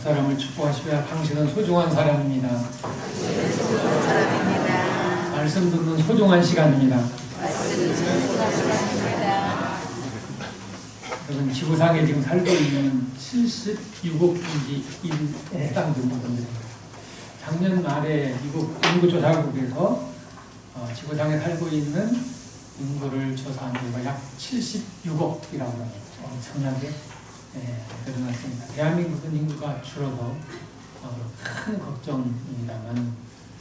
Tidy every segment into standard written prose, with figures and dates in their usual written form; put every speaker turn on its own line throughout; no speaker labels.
사람을 축복하시며 당신은 소중한 사람입니다. 말씀 듣는 소중한 시간입니다. 여러분, 지구상에 지금 살고 있는 76억 인구의 해당되는 분들입니다. 작년 말에 미국 인구조사국에서 지구상에 살고 있는 인구를 조사한 결과 약 76억이라고 합니다. 엄청나게 늘어났습니다. 대한민국은 인구가 줄어서 큰 걱정입니다만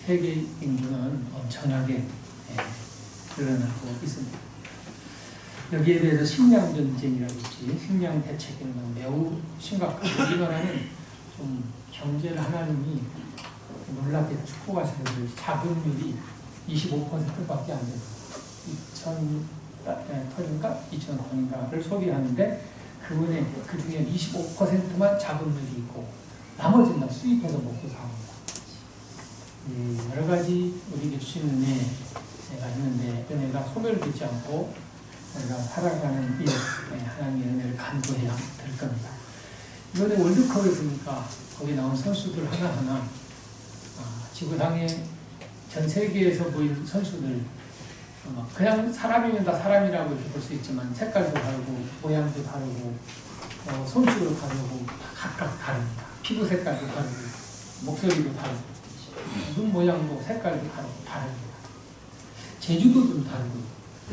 세계 인구는 엄청나게 늘어나고 있습니다. 여기에 대해서 식량 전쟁이라고 있지, 식량 대책에는 매우 심각하고 우리나라는 좀 경제를 하나님이 놀랍게 축복하셔서 자금률이 25%밖에 안 돼요. 2,000톤인가를 소비하는데 그 중에 25%만 자금률이 있고 나머지는 다 수입해서 먹고 삽니다. 여러 가지 우리에게 주신 은혜가 있는데 은혜가 소멸되지 않고 우리가 살아가는 일, 하나님의 은혜를 간구해야 될 겁니다. 이번에 월드컵에 보니까 거기 나온 선수들 하나하나 지구상에 전 세계에서 보인 선수들 그냥 사람이면 다 사람이라고 이렇게 볼 수 있지만 색깔도 다르고 모양도 다르고 손수도 다르고 각각 다릅니다. 피부 색깔도 다르고 목소리도 다르고 눈 모양도 색깔도 다르고 다릅니다. 제주도 좀 다르고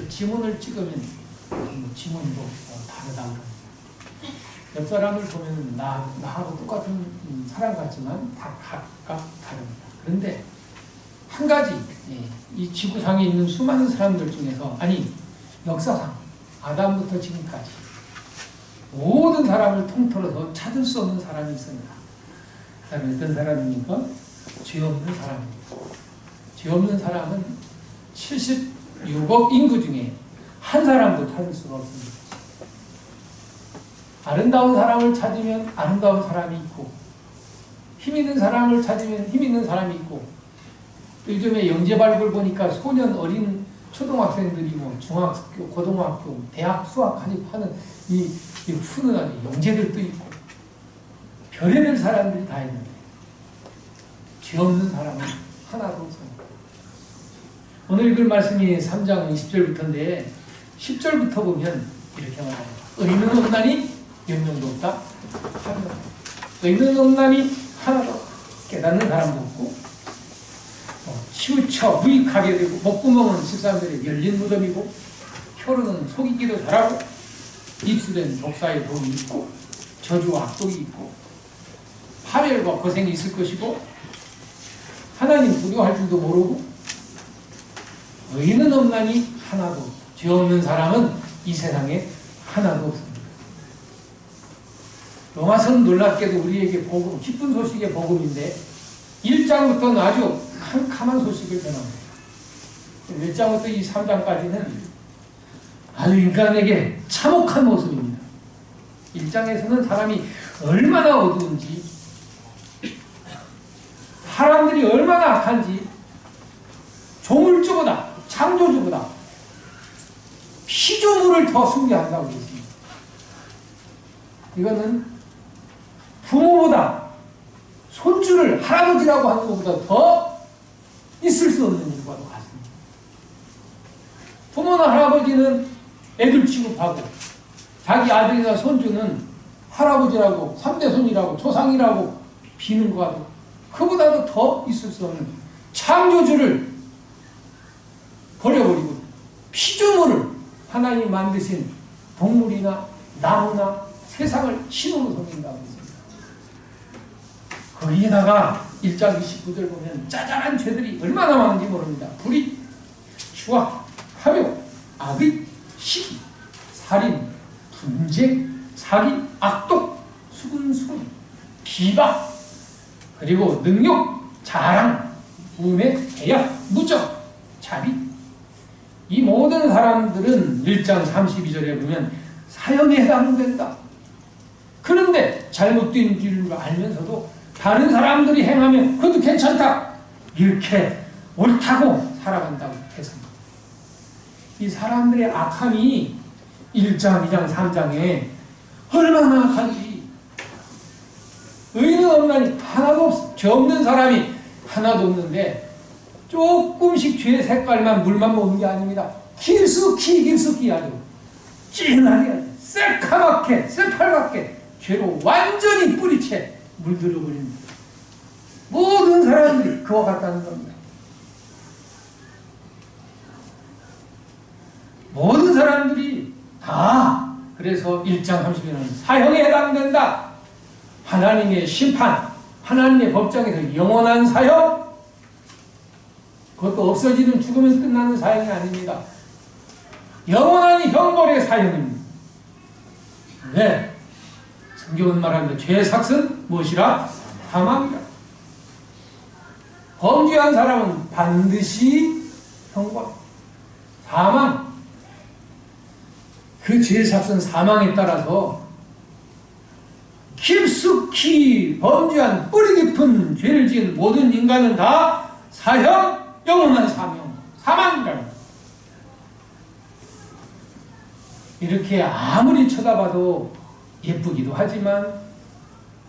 지문을 찍으면 지문도 다르다고 합니다. 옆 사람을 보면 나하고 똑같은 사람 같지만 다 각각 다릅니다. 그런데 한 가지, 이 지구상에 있는 수많은 사람들 중에서, 역사상 아담부터 지금까지 모든 사람을 통틀어서 찾을 수 없는 사람이 있습니다. 그 사람은 어떤 사람입니까? 죄 없는 사람입니다. 죄 없는 사람은 76억 인구 중에 한 사람도 찾을 수가 없습니다. 아름다운 사람을 찾으면 아름다운 사람이 있고, 힘 있는 사람을 찾으면 힘 있는 사람이 있고, 요즘에 영재발굴 보니까 소년 어린 초등학생들이 중학교, 고등학교, 대학 수학까지 파는 이 푸는 영재들도 있고 별의별 사람들이 다 있는데 죄 없는 사람은 하나도 없습니다. 오늘 읽을 말씀이 3장 10절부터인데 10절부터 보면 이렇게 말합니다. 의인은 없나니 영명도 없다. 의인은 없나니 하나도 없다. 깨닫는 사람도 없고 치우쳐 무익하게 되고 목구멍은 집사람들의 열린 무덤이고 혀로는 속이기도 잘하고 입술엔 독사의 독이 있고 저주와 악독이 있고 파멸과 고생이 있을 것이고 하나님 두려워할 줄도 모르고 의인은 없나니 하나도 없다. 죄 없는 사람은 이 세상에 하나도 없습니다. 로마서는 놀랍게도 우리에게 복음, 기쁜 소식의 복음인데 1장부터는 아주 캄캄한 소식을 전합니다. 1장부터 이 3장까지는 아주 인간에게 참혹한 모습입니다. 1장에서는 사람이 얼마나 어두운지, 사람들이 얼마나 악한지, 조물주보다, 창조주보다 피조물을 더 숭배한다고 했습니다. 이거는 부모보다 손주를 할아버지라고 하는 것보다 더 있을 수 없는 일과도 같습니다. 부모나 할아버지는 애들 취급하고 자기 아들이나 손주는 할아버지라고 3대 손이라고 조상이라고 비는 것과도 그보다도 더 있을 수 없는 창조주를 버려버리고 피조물을 하나님이 만드신 동물이나 나무나 세상을 신으로 섬긴다고 했습니다. 거기에다가 1장 29절 보면 짜잘한 죄들이 얼마나 많은지 모릅니다. 불의, 추악, 파묘, 악의, 시기, 살인, 분쟁, 사기, 악독, 수군수군, 비방, 그리고 능욕, 자랑, 우매, 계약, 무적, 자비. 이 모든 사람들은 1장 32절에 보면 사형에 해당된다. 그런데 잘못된 줄 알면서도 다른 사람들이 행하면 그것도 괜찮다. 이렇게 옳다고 살아간다고 했습니다. 이 사람들의 악함이 1장, 2장, 3장에 얼마나 악한지 의인은 없나니 하나도 없어. 죄 없는 사람이 하나도 없는데 조금씩 죄의 색깔만 물만 먹는 게 아닙니다. 깊숙이 아주 진하게 새카맣게 새빨갛게 죄로 완전히 뿌리채 물들어버립니다. 모든 사람들이 그와 같다는 겁니다. 모든 사람들이 다 그래서 1장 30절은 사형에 해당된다. 하나님의 심판, 하나님의 법정에서 영원한 사형, 그것도 없어지는 죽으면 끝나는 사형이 아닙니다. 영원한 형벌의 사형입니다. 네, 성경은 말합니다. 죄의 삭은 무엇이라? 사망이라. 범죄한 사람은 반드시 형벌, 사망. 그 죄의 삭은 사망에 따라서 깊숙이 범죄한 뿌리 깊은 죄를 지은 모든 인간은 다 사형, 영원한 사명, 사망이라는. 이렇게 아무리 쳐다봐도 예쁘기도 하지만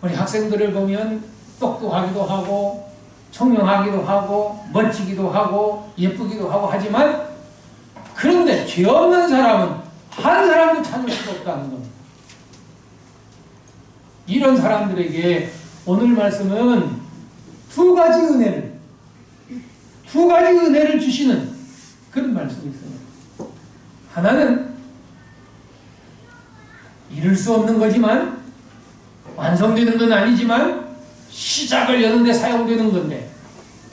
우리 학생들을 보면 똑똑하기도 하고 청명하기도 하고 멋지기도 하고 예쁘기도 하고 하지만 그런데 죄 없는 사람은 한 사람도 찾을 수 없다는 겁니다. 이런 사람들에게 오늘 말씀은 두 가지 은혜를 주시는 그런 말씀이 있습니다. 하나는 이룰 수 없는 거지만 완성되는 건 아니지만 시작을 여는 데 사용되는 건데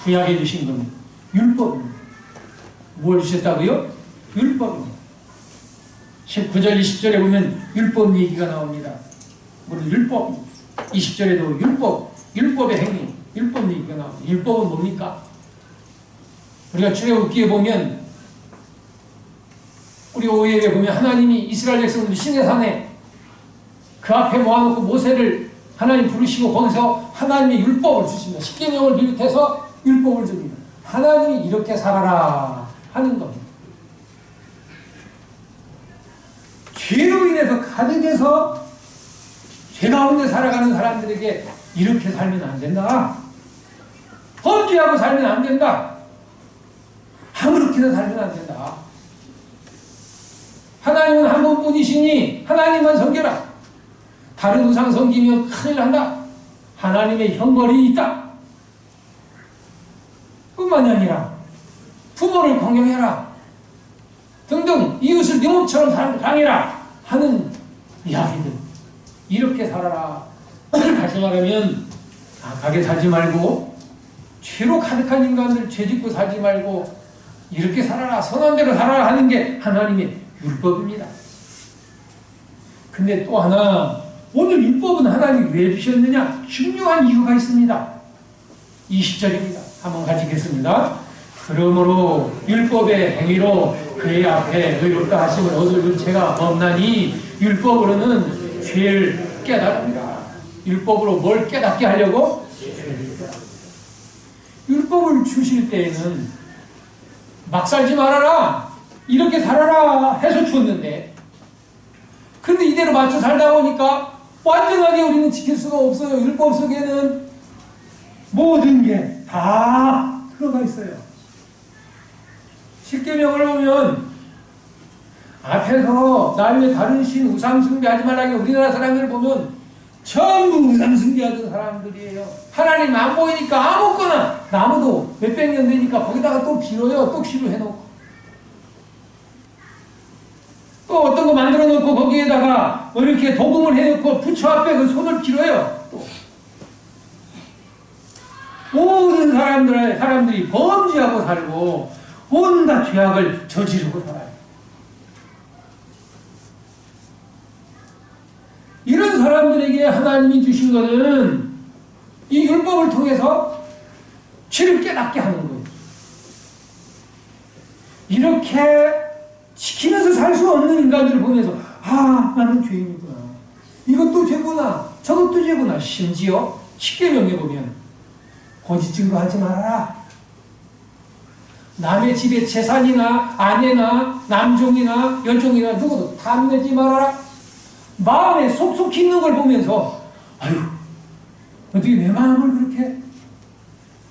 구약해 주신 겁니다. 율법입니다. 뭘 주셨다고요? 율법입니다. 19절 20절에 보면 율법 얘기가 나옵니다. 물론 율법 20절에도 율법의 행위, 율법 얘기가 나옵니다. 율법은 뭡니까? 우리가 출애굽기에 보면 우리 오후에 보면 하나님이 이스라엘 백성들 시내산에 그 앞에 모아놓고 모세를 하나님 부르시고 거기서 하나님의 율법을 주십니다. 십계명을 비롯해서 율법을 줍니다. 하나님이 이렇게 살아라 하는 겁니다. 죄로 인해서 가득해서 죄 가운데 살아가는 사람들에게 이렇게 살면 안 된다. 범죄하고 살면 안 된다. 아무렇게나 살면 안 된다. 하나님은 한 분뿐이시니 하나님만 섬겨라. 다른 우상 섬기면 큰일 난다. 하나님의 형벌이 있다. 뿐만이 아니라 부모를 공경해라. 등등 이웃을 네 몸처럼 당해라 하는 이야기들. 이렇게 살아라. 다시 말하면 악하게 살지 말고 죄로 가득한 인간들 죄짓고 살지 말고 이렇게 살아라. 선한 대로 살아라 하는 게 하나님의 율법입니다. 근데 또 하나 오늘 율법은 하나님이 왜 주셨느냐? 중요한 이유가 있습니다. 20절입니다. 한번 같이 읽겠습니다. 그러므로 율법의 행위로 그의 앞에 의롭다 하심을 얻을 죄가 없나니 율법으로는 죄를 깨달습니다. 율법으로 뭘 깨닫게 하려고? 율법을 주실 때에는 막 살지 말아라 이렇게 살아라 해서 주었는데 그런데 이대로 맞춰 살다 보니까 완전하게 우리는 지킬 수가 없어요. 율법 속에는 모든 게 다 들어가 있어요. 십계명을 보면 앞에서 나 위에 다른 신 우상 숭배하지 말라고 우리나라 사람들을 보면 전부 우상 숭배하던 사람들이에요. 하나님 안 보이니까 아무거나 나무도 몇백 년 되니까 거기다가 또 빌어요. 떡시로 해놓고 또 어떤 거 만들어 놓고 거기에다가 이렇게 도금을 해놓고 부처 앞에 그 손을 빌어요. 또 모든 사람들이 범죄하고 살고 온갖 죄악을 저지르고 살아요. 이런 사람들에게 하나님이 주신 것은 이 율법을 통해서 죄를 깨닫게 하는 거예요. 이렇게 지키면서 살 수 없는 인간들을 보면서 아 나는 죄인이구나. 이것도 죄구나. 저것도 죄구나. 심지어 십계명에 보면 거짓 증거하지 말아라. 남의 집에 재산이나 아내나 남종이나 여종이나 누구도 탐내지 말아라. 마음에 속속히 있는 걸 보면서 아유 어떻게 내 마음을 그렇게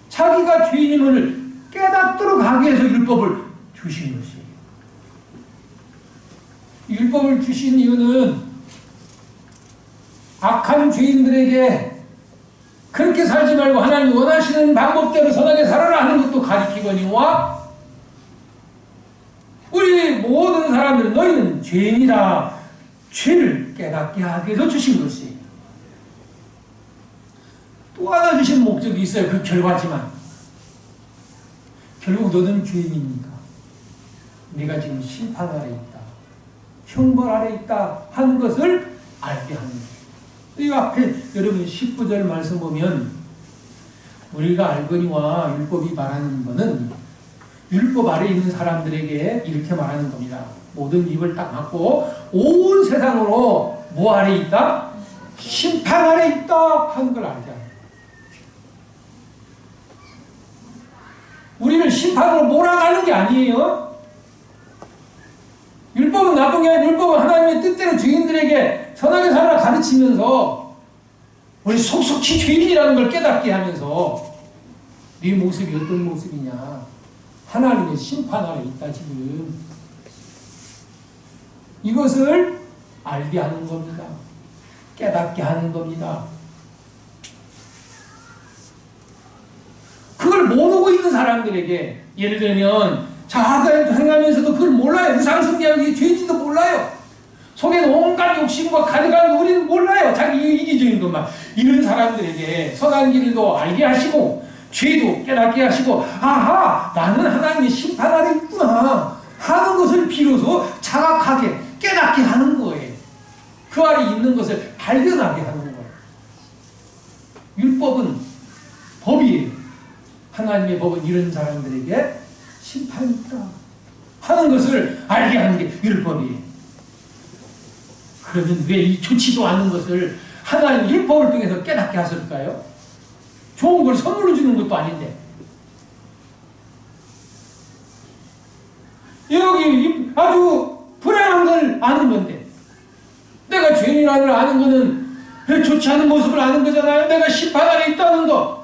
자기가 죄인임을 깨닫도록 하기 위해서 율법을 주신 것이에요. 율법을 주신 이유는 악한 죄인들에게 그렇게 살지 말고 하나님 원하시는 방법대로 선하게 살아라 하는 것도 가리키거니와 우리 모든 사람들은 너희는 죄인이다. 죄를 깨닫게 하기 위해서 주신 것이에요. 또 하나 주신 목적이 있어요. 그 결과지만 결국 너는 죄인이니까 네가 지금 심판 아래 있다. 형벌 아래 있다 하는 것을 알게 하는 거예요. 이 앞에 여러분 19절 말씀 보면 우리가 알거니와 율법이 말하는 것은 율법 아래 있는 사람들에게 이렇게 말하는 겁니다. 모든 입을 딱 막고 온 세상으로 뭐 아래 있다? 심판 아래 있다 하는 걸 알게 합니다. 우리를 심판으로 몰아가는 게 아니에요. 율법은 나쁜 게 아니라 율법은 하나님의 뜻대로 죄인들에게 선하게 살아라 가르치면서 우리 속속히 죄인이라는 걸 깨닫게 하면서 네 모습이 어떤 모습이냐. 하나님의 심판 아래 있다 지금. 이것을 알게 하는 겁니다. 깨닫게 하는 겁니다. 그걸 모르고 있는 사람들에게 예를 들면 자아가 행하면서도 그걸 몰라요. 우상숭배하기 죄인지도 몰라요. 속에는 온갖 욕심과 가득한 우리는 몰라요. 자기 이기적인 것만. 이런 사람들에게 선한 길도 알게 하시고 죄도 깨닫게 하시고 아하 나는 하나님의 심판 아래 있구나 하는 것을 비로소 자각하게 깨닫게 하는 거예요. 그 아래 있는 것을 발견하게 하는 거예요. 율법은 법이에요. 하나님의 법은 이런 사람들에게 심판이 있다 하는 것을 알게 하는 게 율법이에요. 그러면 왜 이 좋지도 않은 것을 하나님 율법을 통해서 깨닫게 하실까요? 좋은 걸 선물로 주는 것도 아닌데. 여기 아주 불행한 걸 아는 건데 내가 죄인이라는 걸 아는 거는 좋지 않은 모습을 아는 거잖아요. 내가 심판 아래 있다는 거.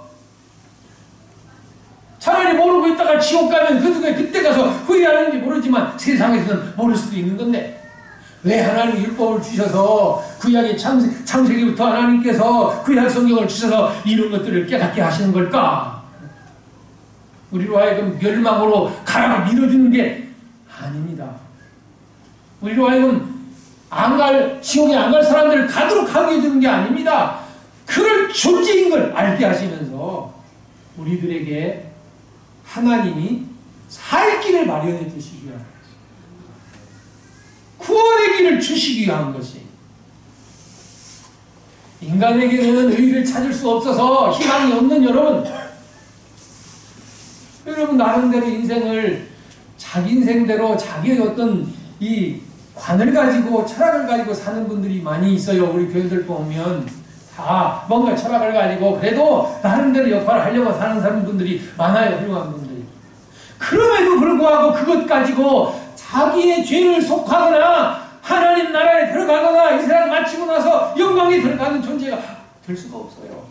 차라리 모르고 있다가 지옥 가면 그때 가서 후회하는지 모르지만 세상에서는 모를 수도 있는 건데 왜 하나님 율법을 주셔서 구약의 창세기부터 하나님께서 구약 성경을 주셔서 이런 것들을 깨닫게 하시는 걸까? 우리로 하여금 멸망으로 가라가 밀어주는 게 아닙니다. 우리로 하여금 지옥에 안 갈 사람들을 가도록 하게 해주는 게 아닙니다. 그럴 존재인 걸 알게 하시면서 우리들에게 하나님이 살 길을 마련해 주시기 위한 구원의 길을 주시기 위한 것이 인간에게는 의의를 찾을 수 없어서 희망이 없는 여러분 나름대로 인생을 자기 인생대로 자기의 어떤 이 관을 가지고 철학을 가지고 사는 분들이 많이 있어요. 우리 교회들 보면 다 뭔가 철학을 가지고 그래도 나름대로 역할을 하려고 사는 사람분들이 많아요. 훌륭한 분들이. 그럼에도 불구하고 그것 가지고 자기의 죄를 속하거나 하나님 나라에 들어가거나 이 세상 마치고 나서 영광에 들어가는 존재가 될 수가 없어요.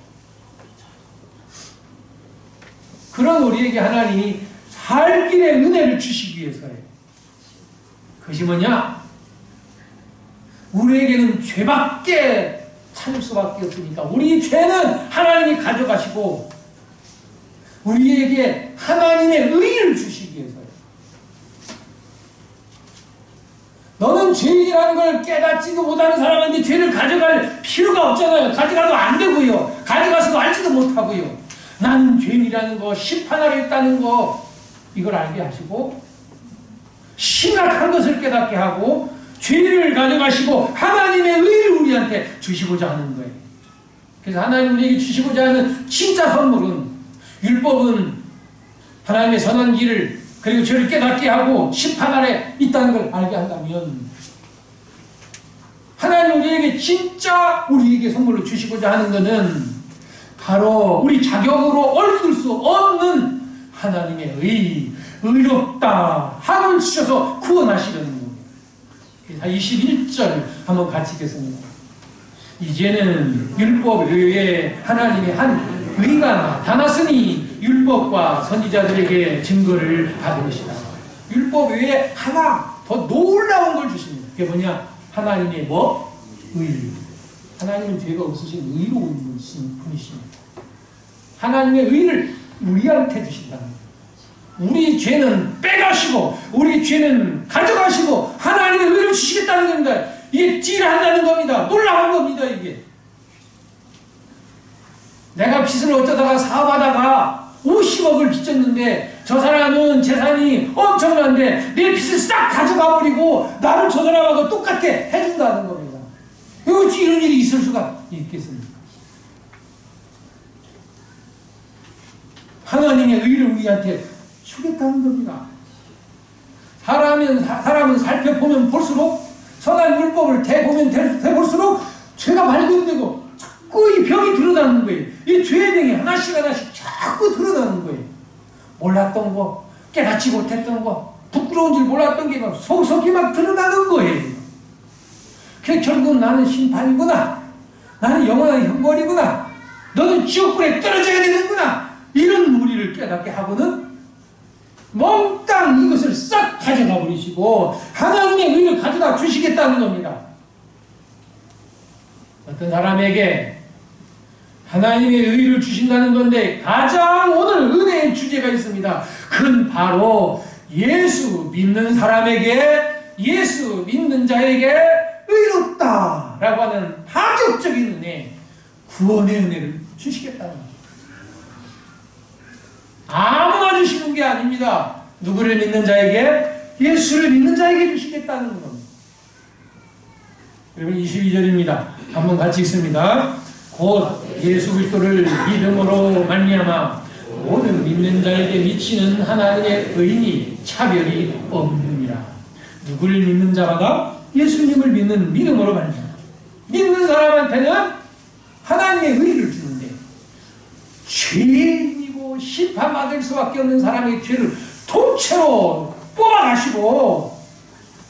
그런 우리에게 하나님이 살 길의 은혜를 주시기 위해서예요. 그것이 뭐냐? 우리에게는 죄밖에 찾을 수밖에 없으니까 우리 죄는 하나님이 가져가시고 우리에게 하나님의 의의를 주시기 위해서요. 너는 죄인이라는 걸 깨닫지도 못하는 사람한테 죄를 가져갈 필요가 없잖아요. 가져가도 안 되고요. 가져가서도 알지도 못하고요. 나는 죄인이라는 거, 심판 아래 있다는 거 이걸 알게 하시고 심각한 것을 깨닫게 하고 죄를 가져가시고 하나님의 의를 우리한테 주시고자 하는 거예요. 그래서 하나님 우리에게 주시고자 하는 진짜 선물은 율법은 하나님의 선한 길을 그리고 죄를 깨닫게 하고 심판 아래 있다는 걸 알게 한다면 하나님 우리에게 진짜 우리에게 선물로 주시고자 하는 것은 바로 우리 자격으로 얻을 수 없는 하나님의 의롭다 함을 주셔서 구원하시려는 겁니다. 21절 한번 같이 읽겠습니다. 이제는 율법 외에 하나님의 한 의가 나타났으니 율법과 선지자들에게 증거를 받은 것이다. 율법 외에 하나 더 놀라운 걸 주십니다. 그게 뭐냐? 하나님의 뭐? 의. 하나님은 죄가 없으신 의로운 분이십니다. 하나님의 의를 우리한테 주신다는 거예요. 우리 죄는 빼가시고 우리 죄는 가져가시고 하나님의 의를 주시겠다는 겁니다. 이게 딜한다는 겁니다. 놀라운 겁니다. 이게 내가 빚을 어쩌다가 사업하다가 50억을 빚졌는데 저 사람은 재산이 엄청난데 내 빚을 싹 가져가 버리고 나를 저 사람하고 똑같게 해준다는 겁니다. 어찌 이런 일이 있을 수가 있겠습니까? 하나님의 의를 우리한테 주겠다는 겁니다. 사람은 살펴보면 볼수록 선한 율법을 대보면 대볼수록 죄가 발견되고 자꾸 이 병이 드러나는 거예요. 이 죄의 병이 하나씩 자꾸 드러나는 거예요. 몰랐던 거, 깨닫지 못했던 거, 부끄러운 줄 몰랐던 게 막 속속이 막 드러나는 거예요. 그래서 결국 나는 심판이구나. 나는 영원한 형벌이구나. 너는 지옥불에 떨어져야 되는구나. 이런 우리를 깨닫게 하고는 몽땅 이것을 싹 가져가 버리시고 하나님의 의를 가져다 주시겠다는 겁니다. 어떤 사람에게 하나님의 의를 주신다는 건데 가장 오늘 은혜의 주제가 있습니다. 그건 바로 예수 믿는 사람에게, 예수 믿는 자에게 의롭다 라고 하는 파격적인 은혜, 구원의 은혜를 주시겠다는 겁니다. 아무나 주시는 게 아닙니다. 누구를 믿는 자에게? 예수를 믿는 자에게 주시겠다는 겁니다. 여러분 22절입니다. 한번 같이 읽습니다. 곧 예수 그리스도를 믿음으로 말미암아 모든 믿는 자에게 미치는 하나님의 의인이 차별이 없느니라. 누구를 믿는 자마다 예수님을 믿는 믿음으로 말미암아 믿는 사람한테는 하나님의 의를 주는데 죄인이고 심판받을 수밖에 없는 사람의 죄를 통째로 뽑아가시고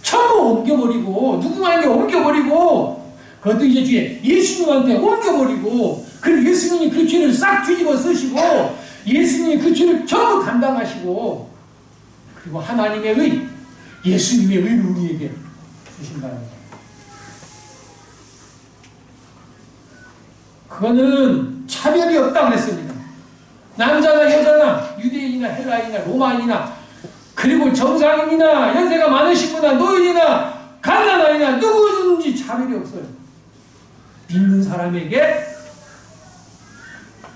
전부 옮겨버리고 누군가에게 옮겨버리고 그것도 이제 뒤에 예수님한테 옮겨버리고 그리고 예수님이 그 죄를 싹 뒤집어 쓰시고 예수님이 그 죄를 전부 감당하시고 그리고 하나님의 의, 예수님의 의를 우리에게 주신다는 거예요. 그거는 차별이 없다고 그랬습니다. 남자나 여자나 유대인이나 헬라인이나 로마인이나 그리고 정상인이나 연세가 많으신 분이나 노인이나 가난하이나 누구든지 차별이 없어요. 믿는 사람에게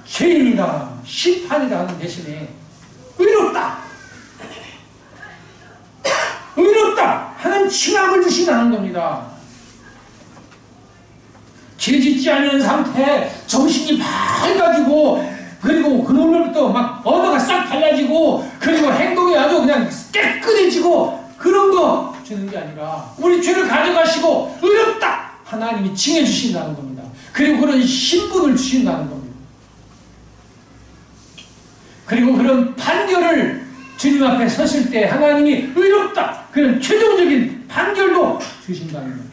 죄인이다, 심판이다 하는 대신에 의롭다, 의롭다 하는 칭함을 주신다는 겁니다. 죄짓지 않은 상태에 정신이 밝아지고 그리고 그놈으로부터 막 언어가 싹 달라지고 그리고 행동이 아주 그냥 깨끗해지고 그런 거 주는 게 아니라 우리 죄를 가져가시고 의롭다 하나님이 칭해 주신다는 겁니다. 그리고 그런 신분을 주신다는 겁니다. 그리고 그런 판결을 주님 앞에 섰을 때 하나님이 의롭다 그런 최종적인 판결도 주신다는 겁니다.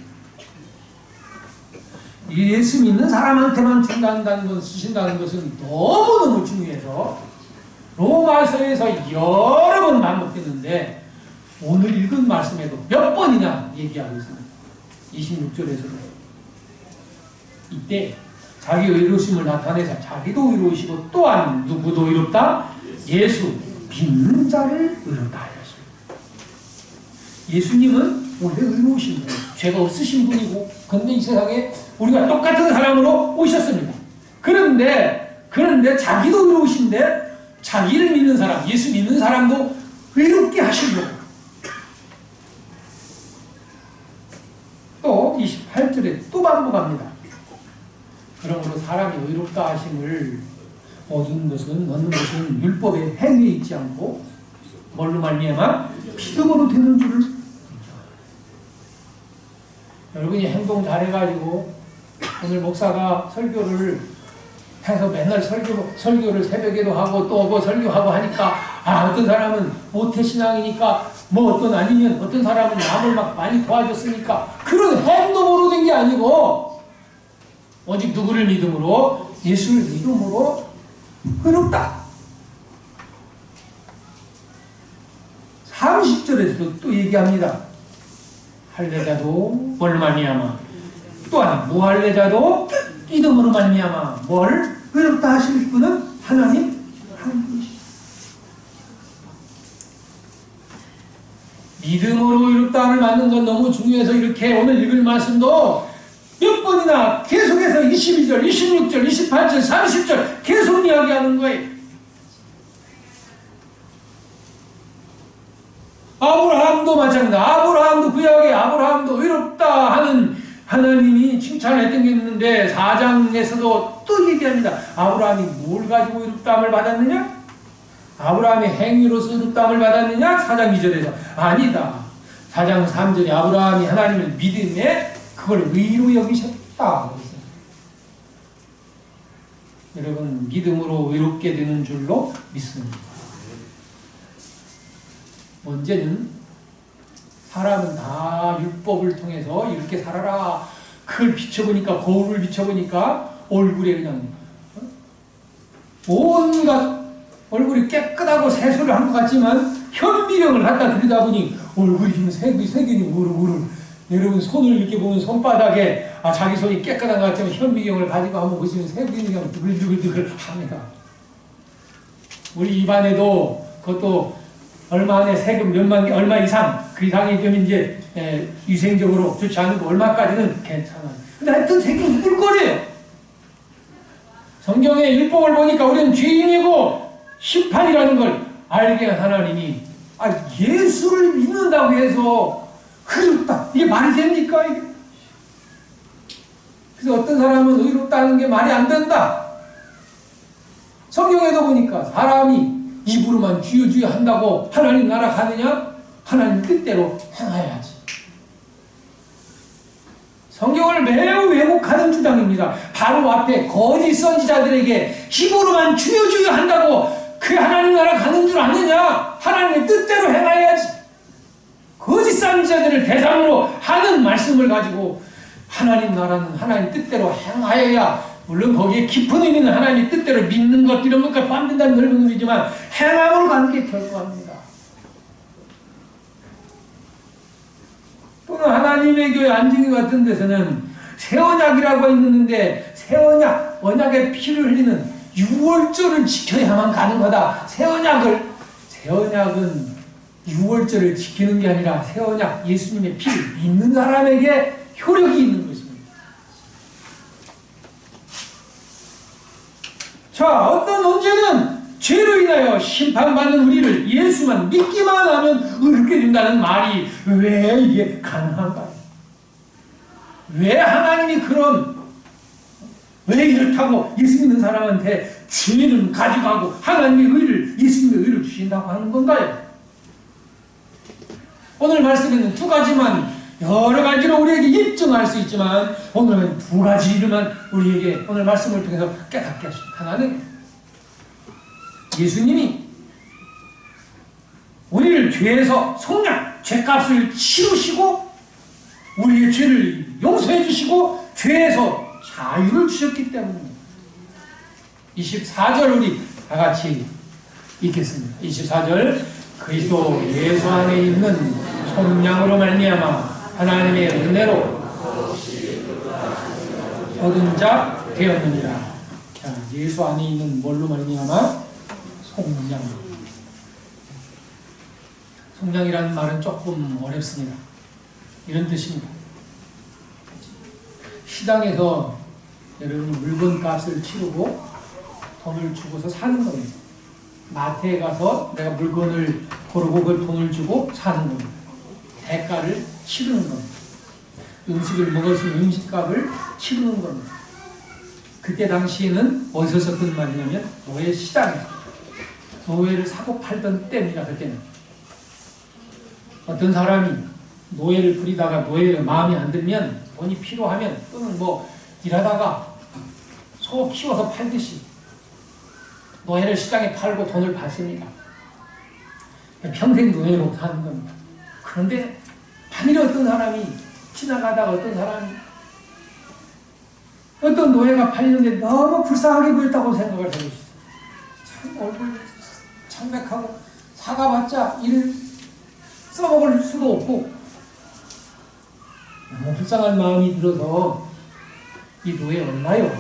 예수 믿는 사람한테만 주신다는 것은 너무너무 중요해서 로마서에서 여러 번 반복했는데 오늘 읽은 말씀에도 몇 번이나 얘기하고 있습니다. 26절에서도 이때 자기 의로우심을 나타내서 자기도 의로우시고 또한 누구도 의롭다? 예수 믿는 자를 의롭다 하였습니다. 예수님은 원래 의로우신 분, 죄가 없으신 분이고 근데 이 세상에 우리가 똑같은 사람으로 오셨습니다. 그런데 자기도 의로우신데 자기를 믿는 사람, 예수 믿는 사람도 의롭게 하시려고 또 28절에 또 반복합니다. 그러므로 사람이 의롭다 하심을 얻는 것은 율법의 행위에 있지 않고 뭘로 말미암아 믿음으로 되는 줄을 여러분이 행동 잘해가지고 오늘 목사가 설교를 해서 맨날 설교를 새벽에도 하고 또 뭐 설교하고 하니까 어떤 사람은 모태신앙이니까 뭐 아니면 어떤 사람은 남을 막 많이 도와줬으니까 그런 행동으로 된 게 아니고 오직 누구를 믿음으로? 예수를 믿음으로 의롭다. 30절에서도 또 얘기합니다. 할례자도 뭘 말미암아 또한 무할례자도 믿음으로 말미암아 뭘 의롭다 하실 분은 하나님 한 분이시다. 믿음으로 의롭다함을 받는 건 너무 중요해서 이렇게 오늘 읽을 말씀도 몇 번이나 계속해서 22절, 26절, 28절, 30절 계속 이야기하는 거예요. 아브라함도 마찬가지다. 아브라함도 구약에 아브라함도 의롭다 하는 하나님이 칭찬했던 게 있는데 4장에서도 또 얘기합니다. 아브라함이 뭘 가지고 의롭다함을 받았느냐? 아브라함이 행위로서 의롭다함을 받았느냐? 4장 2절에서 아니다. 4장 3절에 아브라함이 하나님을 믿음에 그걸 의로 여기셨다. 여러분 믿음으로 의롭게 되는 줄로 믿습니다. 문제는 사람은 다 율법을 통해서 이렇게 살아라. 그걸 비춰보니까 거울을 비춰보니까 얼굴에 그냥 온갖 얼굴이 깨끗하고 세수를 한 것 같지만 현미경을 갖다 들여다보니 얼굴이 좀 색이 우르르. 여러분 손을 이렇게 보면 손바닥에 자기 손이 깨끗한 것 같지만 현미경을 가지고 한번 보시면 색이 그냥 두글두글 합니다. 우리 입안에도 그것도 얼마 안에 세금 몇만 개, 얼마 이상, 그 이상이 좀 이제 위생적으로 좋지 않고 얼마까지는 괜찮아요. 근데 하여튼 색이 우글거려요. 성경의 율법을 보니까 우리는 죄인이고 심판이라는 걸 알게 한 하나님이 예수를 믿는다고 해서 의롭다. 이게 말이 됩니까? 이게? 그래서 어떤 사람은 의롭다는 게 말이 안 된다. 성경에도 보니까 사람이 입으로만 주여 한다고 하나님 나라 가느냐? 하나님 뜻대로 행해야지. 성경을 매우 왜곡하는 주장입니다. 바로 앞에 거짓 선지자들에게 입으로만 주여 한다고 그 하나님 나라 가는 줄 아느냐? 하나님의 뜻대로 행해야지. 거짓 선지자들을 대상으로 하는 말씀을 가지고 하나님 나라는 하나님 뜻대로 행하여야, 물론 거기에 깊은 의미는 하나님의 뜻대로 믿는 것 이런 것까지 포함된다는 넓은 의미지만 행함으로 가는 게 결과입니다. 또는 하나님의 교회 안증이 같은 데서는 새언약이라고 있는데 언약의 피를 흘리는 유월절을 지켜야만 가능하다. 새언약은 유월절을 지키는 게 아니라 새언약 예수님의 피를 믿는 사람에게 효력이 있는 것입니다. 자, 어떤 문제는 죄로 인하여 심판받는 우리를 예수만 믿기만 하면 의롭게 된다는 말이 왜 이게 가능한가요? 왜 하나님이 왜 이렇다고 예수 믿는 사람한테 죄는 가져가고 하나님의 의를, 예수님의 의를 주신다고 하는 건가요? 오늘 말씀에는 두 가지만 여러 가지로 우리에게 입증할 수 있지만 오늘은 두 가지만 우리에게 오늘 말씀을 통해서 깨닫게 하십니다. 하나는 예수님이 우리를 죄에서 속량, 죄값을 치르시고 우리의 죄를 용서해 주시고 죄에서 자유를 주셨기 때문입니다. 24절 우리 다 같이 읽겠습니다. 24절 그리스도 예수 안에 있는 속량으로 말미암아 하나님의 은혜로 얻은 자 되었느니라. 자, 예수 안에 있는 뭘로 말미암아? 속량. 속량이라는 말은 조금 어렵습니다. 이런 뜻입니다. 시장에서 여러분 물건 값을 치르고 돈을 주고서 사는 겁니다. 마트에 가서 내가 물건을 고르고 그 돈을 주고 사는 겁니다. 대가를 치르는 겁니다. 음식을 먹었으면 음식값을 치르는 겁니다. 그때 당시에는 어디서 썼던 말이냐면 노예 시장에서 노예를 사고 팔던 때입니다. 그때는 어떤 사람이 노예를 부리다가 노예가 마음에 안 들면 돈이 필요하면 또는 일하다가 소 키워서 팔듯이 노예를 시장에 팔고 돈을 받습니다. 평생 노예로 사는 겁니다. 그런데 반면에 어떤 사람이 지나가다가 어떤 사람이 어떤 노예가 팔리는데 너무 불쌍하게 보였다고 생각을 해보시죠. 참 얼굴 창백하고 사과받자 이를 써먹을 수도 없고 너무 불쌍한 마음이 들어서 이 노예 얼마요?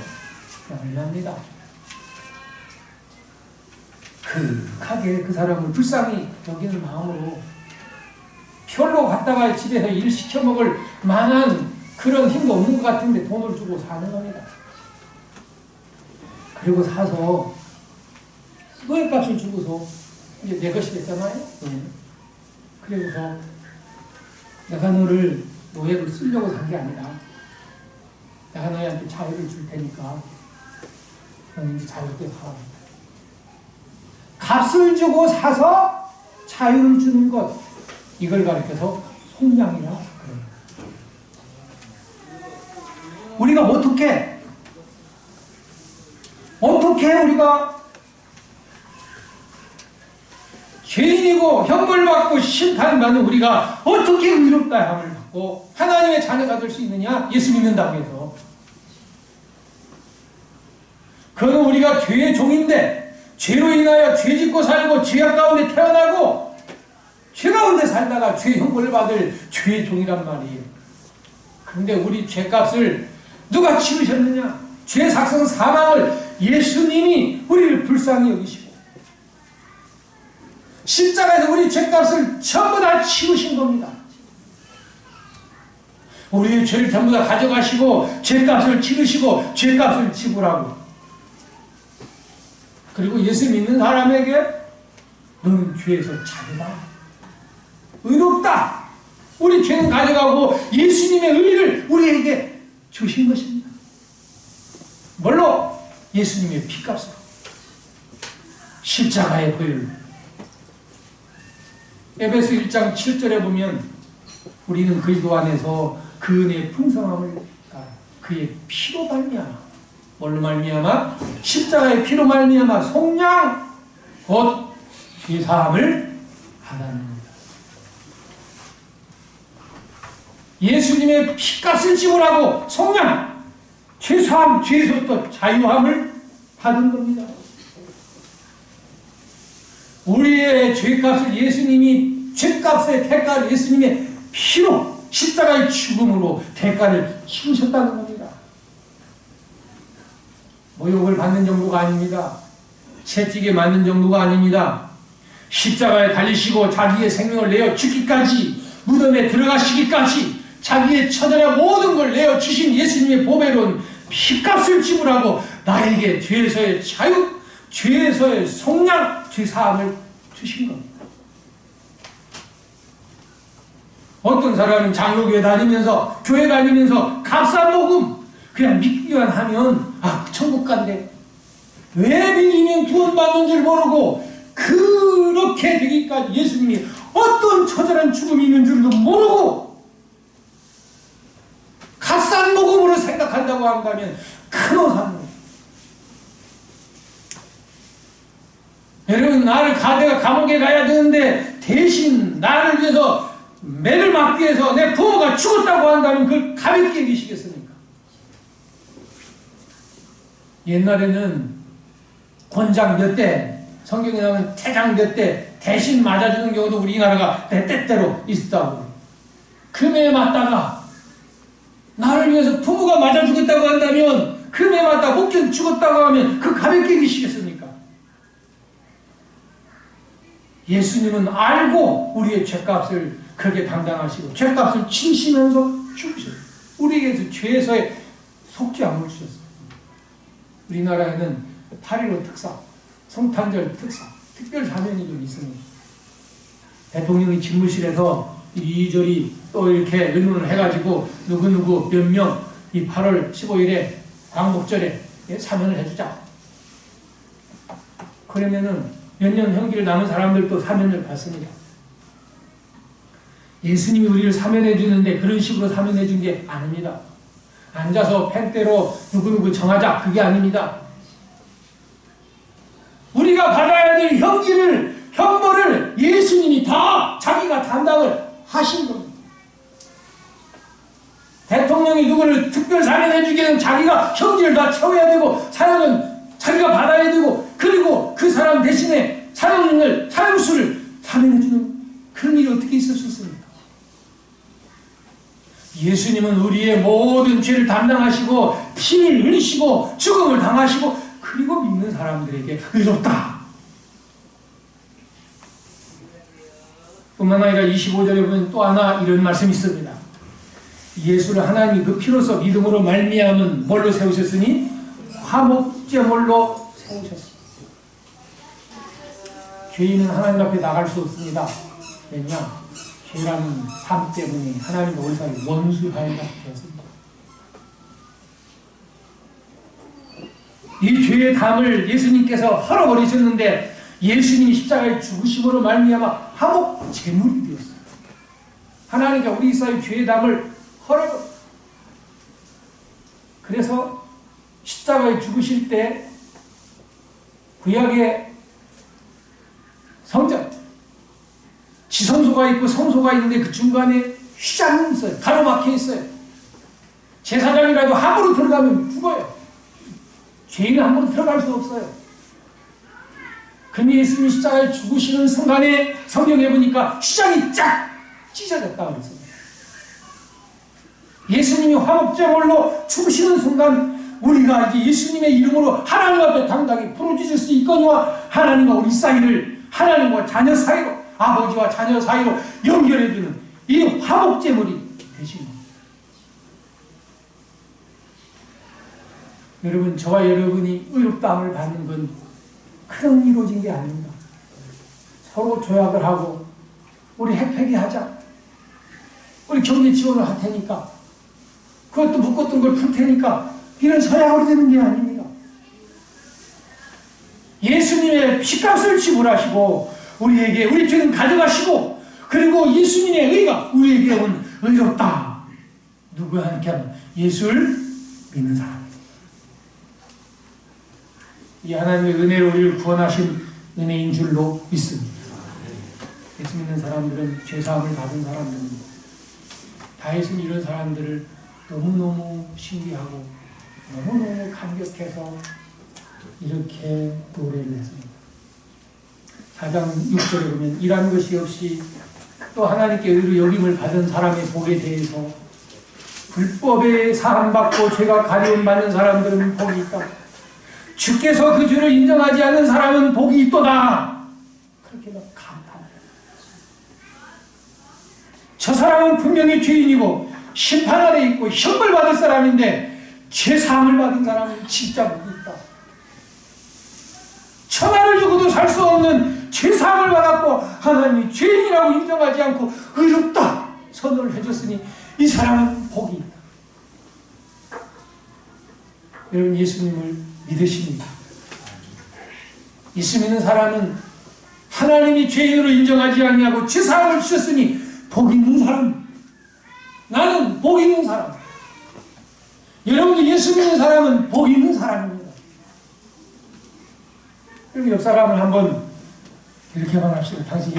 얼마입니다. 극하게 그 사람을 불쌍히 여기는 마음으로 별로 갔다가 집에서 일 시켜 먹을 만한 그런 힘도 없는 것 같은데 돈을 주고 사는 겁니다. 그리고 사서 노예값을 주고서 이제 내 것이 됐잖아요. 그리고서 내가 너를 노예로 쓰려고 산 게 아니라 내가 너희한테 자유를 줄 테니까 너는 이제 자유롭게 살아. 값을 주고 사서 자유를 주는 것, 이걸 가리켜서 속량이라 그래요. 우리가 어떻게 우리가 죄인이고 형벌받고 심판받는 우리가 어떻게 의롭다 함을 받고 하나님의 자녀가 될 수 있느냐? 예수 믿는다고 해서. 그건 우리가 죄의 종인데 죄로 인하여 죄 짓고 살고 죄악 가운데 태어나고 죄 가운데 살다가 죄 형벌을 받을 죄의 종이란 말이에요. 그런데 우리 죄값을 누가 치우셨느냐? 죄 삭성 사망을 예수님이 우리를 불쌍히 여기시고 십자가에서 우리 죄값을 전부 다 치우신 겁니다. 우리의 죄를 전부 다 가져가시고 죄값을 치르시고 죄값을 지불하고, 그리고 예수 믿는 사람에게 너는 죄에서 자유다, 의롭다, 우리 죄는 가져가고 예수님의 의를 우리에게 주신 것입니다. 뭘로? 예수님의 피값으로, 십자가의 보혈로. 에베소 1장 7절에 보면 우리는 그리스도 안에서 그 은혜의 풍성함을 그의 피로 말미암아, 뭘로 말미암아? 십자가의 피로 말미암아 속량, 곧 죄사함을 받았느니라. 예수님의 피값을 지불하고 속량, 죄사함, 죄에서부터 자유함을 받은 겁니다. 우리의 죄값을 예수님이, 죄값의 대가를 예수님의 피로, 십자가의 죽음으로 대가를 치우셨다는 겁니다. 모욕을 받는 정도가 아닙니다. 채찍에 맞는 정도가 아닙니다. 십자가에 달리시고 자기의 생명을 내어 죽기까지, 무덤에 들어가시기까지 자기의 처절한 모든 걸 내어 주신 예수님의 보배로운 피값을 지불하고 나에게 죄에서의 자유, 죄에서의 속량, 죄사함을 주신 겁니다. 어떤 사람은 장로교회 다니면서, 교회 다니면서 값싼 복음 그냥 믿기만 하면 천국 간대. 왜 믿으면 구원받는 줄 모르고 그렇게 되기까지 예수님이 어떤 처절한 죽음이 있는 줄도 모르고 값싼 복음으로 생각한다고 한다면 큰 오산입니다. 여러분, 내가 감옥에 가야 되는데 대신 나를 위해서 매를 맞기 위해서 내 부모가 죽었다고 한다면 그걸 가볍게 여기시겠습니까? 옛날에는 권장 몇 대, 성경에 나오면 태장 몇 대 대신 맞아주는 경우도 우리나라가 때때로 있었다고. 금에 맞다가 나를 위해서 부모가 맞아 죽었다고 한다면, 금에 맞다 목견 죽었다고 하면 그 가볍게 여기시겠습니까? 예수님은 알고 우리의 죄값을 그렇게 담당하시고 죄값을 치시면서 죽으셨어요. 우리에게서 죄에서의 속죄함을 주셨어요. 우리나라에는 8.15 특사, 성탄절 특사, 특별 사면이 좀 있습니다. 대통령이 집무실에서 이리저리 또 이렇게 의논을 해가지고 누구누구 몇 명 이 8월 15일에 광복절에 사면을 해주자. 그러면은 몇 년 형기를 남은 사람들도 사면을 받습니다. 예수님이 우리를 사면해 주는데 그런 식으로 사면해 준 게 아닙니다. 앉아서 펜대로 누구누구 정하자, 그게 아닙니다. 우리가 받아야 될 형벌을 예수님이 다 자기가 담당을 하신 겁니다. 대통령 성령이 누구를 특별 사명해 주게 되면 자기가 형제를 다 채워야 되고 사역은 자기가 받아야 되고 그리고 그 사람 대신에 사역수를 사명해 주는 그런 일이 어떻게 있을 수 있습니까? 예수님은 우리의 모든 죄를 담당하시고 피를 흘리시고 죽음을 당하시고 그리고 믿는 사람들에게 의롭다. 뿐만 아니라 25절에 보면 또 하나 이런 말씀이 있습니다. 예수를 하나님이 그 피로서 믿음으로 말미암은 뭘로 세우셨으니 화목제물로 세우셨습니다. 죄인은 하나님 앞에 나갈 수 없습니다. 왜냐? 죄라는 삶 때문에 하나님과 우리 사이 원수하여가 되었습니다. 이 죄의 담을 예수님께서 헐어버리셨는데 예수님이 십자가에 죽으심으로 말미암아 화목 제물이 되었어요. 하나님께 우리 사이 죄의 담을 헐어버려. 그래서 십자가에 죽으실 때 구약의 성전 지성소가 있고 성소가 있는데 그 중간에 휘장이 있어요. 가로막혀 있어요. 제사장이라도 함부로 들어가면 죽어요. 죄인은 함부로 들어갈 수 없어요. 근데 예수님이 십자가에 죽으시는 순간에 성경에 보니까 휘장이 쫙 찢어졌다고 그랬습니다. 예수님이 화목제물로 죽으시는 순간 우리가 이제 예수님의 이름으로 하나님 앞에 당당히 부르짖을 수 있거니와 하나님과 우리 사이를 하나님과 자녀 사이로 아버지와 자녀 사이로 연결해주는 이 화목제물이 되신 겁니다. 여러분, 저와 여러분이 의롭다함을 받는 건 그런 이루어진 게 아닙니다. 서로 조약을 하고 우리 핵폐기 하자. 우리 경제 지원을 할 테니까 그것도 묶었던 걸 풀 테니까 이런 서약으로 되는 게 아닙니다. 예수님의 피값을 지불하시고 우리에게 우리 죄는 가져가시고 그리고 예수님의 의가 우리에게 온 의롭다. 누구와 함께 하면 예수를 믿는 사람. 이 하나님의 은혜로 우리를 구원하신 은혜인 줄로 믿습니다. 예수 믿는 사람들은 죄사함을 받은 사람들입니다. 다윗은 이런 사람들을 너무너무 신기하고 너무너무 감격해서 이렇게 노래를 했습니다. 4장 6절에 보면 이란 것이 없이 또 하나님께 의로 여김을 받은 사람의 복에 대해서 불법에 사함받고 죄가 가려움받는 사람들은 복이 있다. 주께서 그 죄를 인정하지 않는 사람은 복이 있도다. 그렇게 막 감탄해요. 저 사람은 분명히 죄인이고 심판 아래 있고 형벌받을 사람인데 죄사함을 받은 사람은 진짜 복이 있다. 천하를 주고도 살 수 없는 죄사함을 받았고 하나님이 죄인이라고 인정하지 않고 의롭다 선언을 해줬으니 이 사람은 복이 있다. 여러분, 예수님을 믿으십니다. 예수 믿는 사람은 하나님이 죄인으로 인정하지 아니하고 죄사함을 주셨으니 복 있는 사람. 나는 복 있는 사람. 여러분도 예수 믿는 사람은 복 있는 사람입니다. 여러분, 옆 사람을 한번 이렇게 말합시다. 당신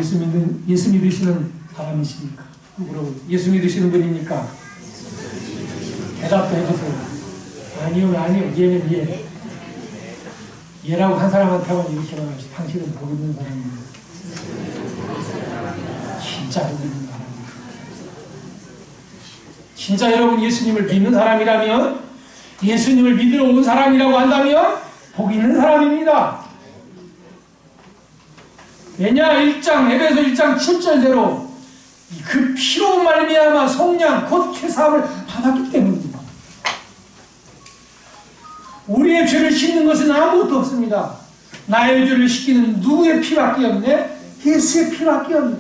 예수 믿으시는 사람이십니까? 물어보세요. 예수 믿으시는 분입니까? 대답도 해주세요. 아니요. 얘는 예. 얘라고 한 사람한테만 이렇게 말합시다. 당신은 복 있는 사람입니다. 진짜 복 있는 사람입니다. 진짜 여러분 예수님을 믿는 사람이라면, 예수님을 믿으러 온 사람이라고 한다면 복 있는 사람입니다. 왜냐? 에베소 1장 7절대로 그 피로 말미암아 속량 곧 죄사함을 받았기 때문입니다. 우리의 죄를 씻는 것은 아무것도 없습니다. 나의 죄를 씻기는 누구의 피밖에 없네? 예수의 피밖에 없네.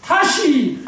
다시